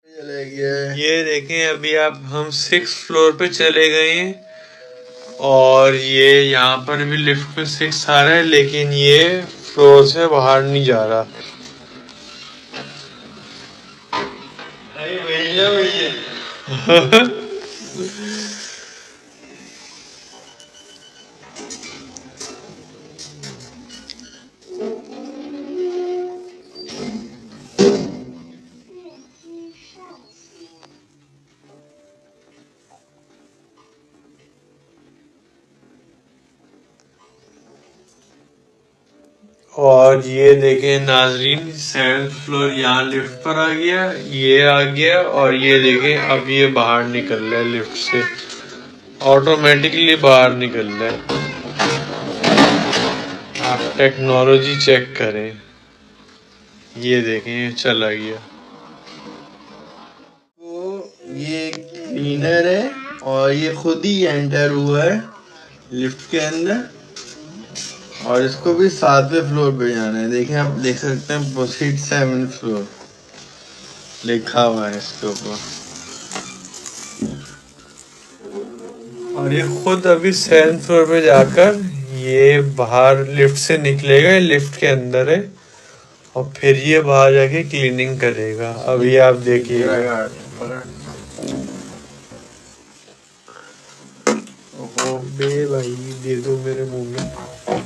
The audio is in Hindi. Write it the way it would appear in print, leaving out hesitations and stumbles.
चले गए। ये देखें, अभी आप हम 6th फ्लोर पे चले गए हैं और ये यहाँ पर भी लिफ्ट पे 6 आ रहा है, लेकिन ये फ्लोर से बाहर नहीं जा रहा। अरे भैया भैया और ये देखें नाजरीन, 7th फ्लोर यहाँ लिफ्ट पर आ गया, ये आ गया, और ये देखें अब ये बाहर निकल रहा है लिफ्ट से, ऑटोमेटिकली बाहर निकल रहा है। आप टेक्नोलॉजी चेक करें, ये देखें चला गया। तो ये क्लीनर है और ये खुद ही एंटर हुआ है लिफ्ट के अंदर, और इसको भी 7वें फ्लोर पे जाना है। देखें, आप देख सकते हैं प्रोसीड 7th फ्लोर लिखा हुआ है इसके ऊपर। और ये खुद अभी 7th फ्लोर पे जाकर ये बाहर लिफ्ट से निकलेगा, ये लिफ्ट के अंदर है, और फिर ये बाहर जाके क्लीनिंग करेगा। अभी आप देखिएगा। ओहो बे भाई, दे दो मेरे मुंह में।